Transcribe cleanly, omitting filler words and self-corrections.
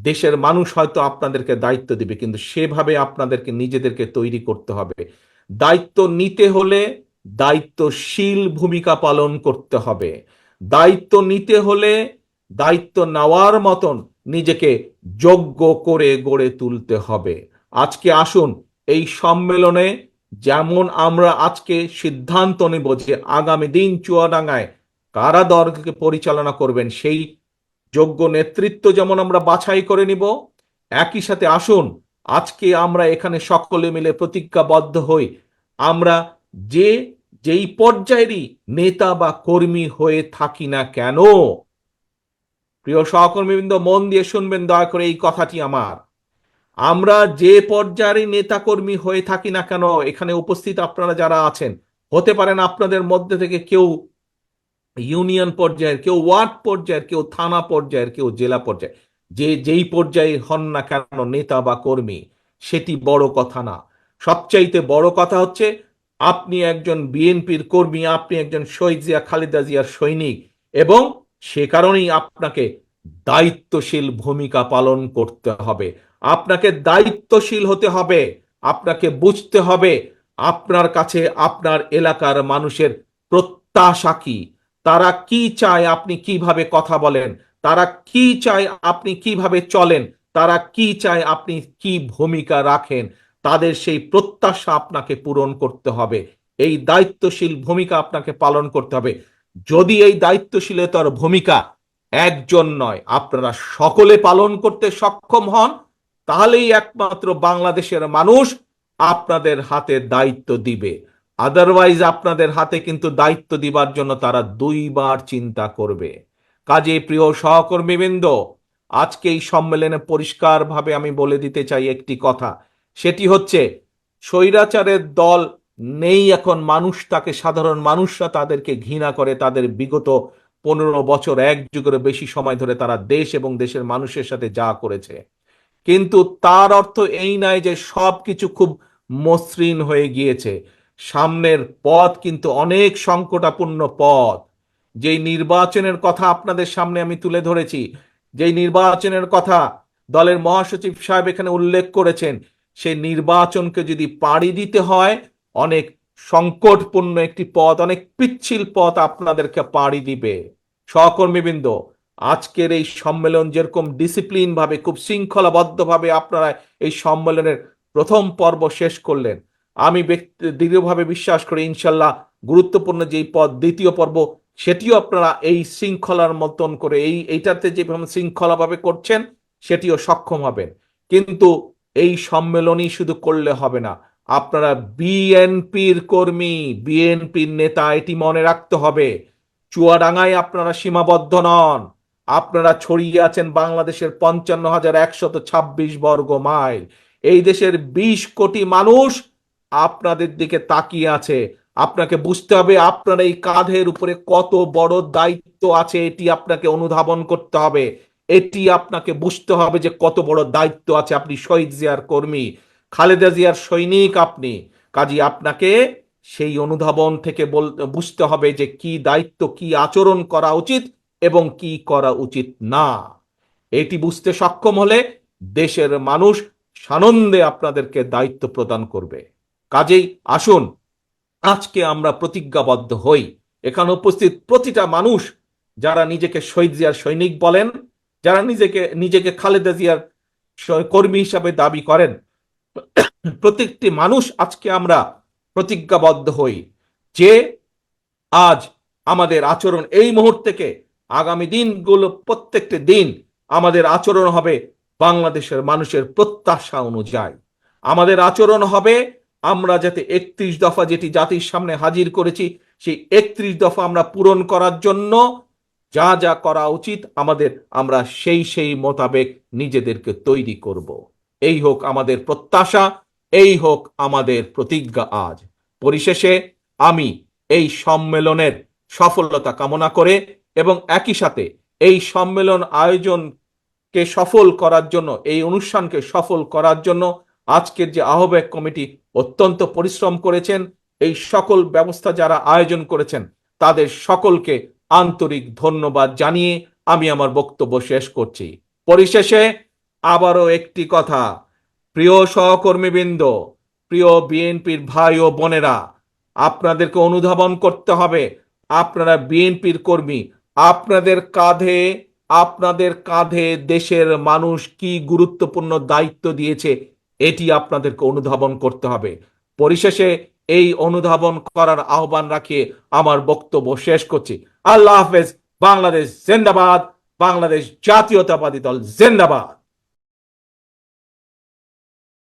দেশের মানুষ হয়তো আপনাদেরকে দায়িত্ব দিবে, কিন্তু সেভাবে আপনাদেরকে নিজেদেরকে তৈরি করতে হবে। দায়িত্ব নিতে হলে দায়িত্বশীল ভূমিকা পালন করতে হবে। দায়িত্ব নিতে হলে দায়িত্ব নেওয়ার মতন নিজেকে যোগ্য করে গড়ে তুলতে হবে। আজকে আসুন এই সম্মেলনে যেমন আমরা আজকে সিদ্ধান্ত নেব যে আগামী দিন চুয়াডাঙ্গায় কারা দলকে পরিচালনা করবেন, সেই যোগ্য নেতৃত্ব যেমন আমরা বাছাই করে নিব, একই সাথে আসুন আজকে আমরা এখানে সকলে মিলে প্রতিজ্ঞাবদ্ধ হই, আমরা যে যেই পর্যায়েরই নেতা বা কর্মী হয়ে থাকি না কেন, প্রিয় সহকর্মীবৃন্দ মন দিয়ে শুনবেন দয়া করে এই কথাটি আমার, আমরা যে পর্যায়ের নেতা কর্মী হয়ে থাকি না কেন, এখানে উপস্থিত আপনারা যারা আছেন, হতে পারেন আপনাদের মধ্যে থেকে কেউ ইউনিয়ন পর্যায়ের, কেউ ওয়ার্ড পর্যায়ের, কেউ থানা পর্যায়ের, কেউ জেলা পর্যায়ে, যে যেই পর্যায়ে হন না কেন নেতা বা কর্মী, সেটি বড় কথা না। সবচাইতে বড় কথা হচ্ছে আপনি একজন বিএনপির কর্মী, আপনি একজন শহীদ জিয়া খালেদা জিয়ার সৈনিক, এবং সে কারণেই আপনাকে দায়িত্বশীল ভূমিকা পালন করতে হবে। আপনাকে দায়িত্বশীল হতে হবে। আপনাকে বুঝতে হবে আপনার কাছে আপনার এলাকার মানুষের প্রত্যাশা কি, তারা কি চায় আপনি কিভাবে কথা বলেন, তারা কি চায় আপনি কিভাবে চলেন, তারা কি চায় আপনি কি ভূমিকা রাখেন, তাদের সেই প্রত্যাশা আপনাকে পূরণ করতে হবে। এই দায়িত্বশীল ভূমিকা আপনাকে পালন করতে হবে। যদি এই দায়িত্বশীলতার ভূমিকা একজন নয় আপনারা সকলে পালন করতে সক্ষম হন, তাহলেই একমাত্র বাংলাদেশের মানুষ আপনাদের হাতে দায়িত্ব দিবে। আদারওয়াইজ আপনাদের হাতে কিন্তু দায়িত্ব দিবার জন্য তারা দুইবার চিন্তা করবে। কাজে প্রিয় সহকর্মীবৃন্দ, আজকে এই সম্মেলনে পরিষ্কারভাবে আমি বলে দিতে চাই একটি কথা, সেটি হচ্ছে স্বৈরাচারের দল নেই এখন, মানুষ তাকে, সাধারণ মানুষরা তাদেরকে ঘৃণা করে। তাদের বিগত 15 বছর, এক যুগের বেশি সময় ধরে তারা দেশ এবং দেশের মানুষের সাথে যা করেছে, কিন্তু তার অর্থ এই নয় যে সবকিছু খুব মসৃণ হয়ে গিয়েছে। সামনের পথ কিন্তু অনেক সংকটাপূর্ণ পথ। যেই নির্বাচনের কথা আপনাদের সামনে আমি তুলে ধরেছি, যেই নির্বাচনের কথা দলের মহাসচিব সাহেব এখানে উল্লেখ করেছেন, সেই নির্বাচনকে যদি পাড়ি দিতে হয়, অনেক সংকটপূর্ণ একটি পথ, অনেক পিচ্ছিল পথ আপনাদেরকে পাড়ি দিবে। সহকর্মীবৃন্দ, আজকের এই সম্মেলন যেরকম ডিসিপ্লিন ভাবে, খুব শৃঙ্খলাবদ্ধ ভাবে আপনারা এই সম্মেলনের প্রথম পর্ব শেষ করলেন, আমি দৃঢ়ভাবে বিশ্বাস করি ইনশাল্লাহ গুরুত্বপূর্ণ যেই পদ দ্বিতীয় পর্ব, সেটিও আপনারা এই শৃঙ্খলার মতন করে, এইটাতে যেভাবে শৃঙ্খলাভাবে করছেন সেটিও সক্ষম হবেন। কিন্তু এই সম্মেলনই শুধু করলে হবে না, আপনারা বিএনপির কর্মী, বিএনপির নেতা, এটি মনে রাখতে হবে। চুয়াডাঙ্গায় আপনারা সীমাবদ্ধ নন, আপনারা ছড়িয়ে আছেন বাংলাদেশের 55,126 বর্গ মাইল। এই দেশের 20 কোটি মানুষ আপনাদের দিকে তাকিয়ে আছে। আপনাকে বুঝতে হবে আপনার এই কাঁধের উপরে কত বড় দায়িত্ব আছে, এটি আপনাকে অনুধাবন করতে হবে। এটি আপনাকে বুঝতে হবে যে কত বড় দায়িত্ব আছে। আপনি শহীদ জিয়ার কর্মী, খালেদা জিয়ার সৈনিক আপনি। কাজী আপনাকে সেই অনুধাবন থেকে বুঝতে হবে যে কি দায়িত্ব, কি আচরণ করা উচিত এবং কি করা উচিত না। এটি বুঝতে সক্ষম হলে দেশের মানুষ সানন্দে আপনাদেরকে দায়িত্ব প্রদান করবে। কাজেই আসুন আজকে আমরা প্রতিজ্ঞাবদ্ধ হই, এখানে উপস্থিত প্রতিটা মানুষ যারা নিজেকে শহীদ জিয়ার সৈনিক বলেন, যারা নিজেকে নিজেকে খালেদা জিয়ার কর্মী হিসাবে দাবি করেন, প্রত্যেকটি মানুষ আজকে আমরা প্রতিজ্ঞাবদ্ধ হই যে আজ আমাদের আচরণ, এই মুহূর্ত থেকে আগামী দিনগুলো প্রত্যেকটি দিন আমাদের আচরণ হবে বাংলাদেশের মানুষের প্রত্যাশা অনুযায়ী। আমাদের আচরণ হবে আমরা যাতে 31 দফা যেটি জাতির সামনে হাজির করেছি, সেই 31 দফা আমরা পূরণ করার জন্য যা যা করা উচিত আমাদের, আমরা সেই মোতাবেক নিজেদেরকে তৈরি করব। এই হোক আমাদের প্রত্যাশা, এই হোক আমাদের প্রতিজ্ঞা আজ। পরিশেষে আমি এই সম্মেলনের সফলতা কামনা করে এবং একই সাথে এই সম্মেলন আয়োজনকে সফল করার জন্য, এই অনুষ্ঠানকে সফল করার জন্য আজকের যে আহ্বায়ক কমিটি অত্যন্ত পরিশ্রম করেছেন, এই সকল ব্যবস্থা যারা আয়োজন করেছেন তাদের সকলকে আন্তরিক ধন্যবাদ জানিয়ে আমি আমার বক্তব্য শেষ করছি। পরিশেষে আবারও একটি কথা, প্রিয় সহকর্মীবৃন্দ, প্রিয় বিএনপির ভাই ও বোনেরা, আপনাদেরকে অনুধাবন করতে হবে, আপনারা বিএনপির কর্মী, আপনাদের কাঁধে আপনাদের কাঁধে দেশের মানুষ কি গুরুত্বপূর্ণ দায়িত্ব দিয়েছে এটি আপনাদেরকে অনুধাবন করতে হবে। পরিশেষে এই অনুধাবন করার আহ্বান রাখিয়ে আমার বক্তব্য শেষ করছি। আল্লাহ হাফেজ। বাংলাদেশ জিন্দাবাদ। বাংলাদেশ জাতীয়তাবাদী দল জিন্দাবাদ।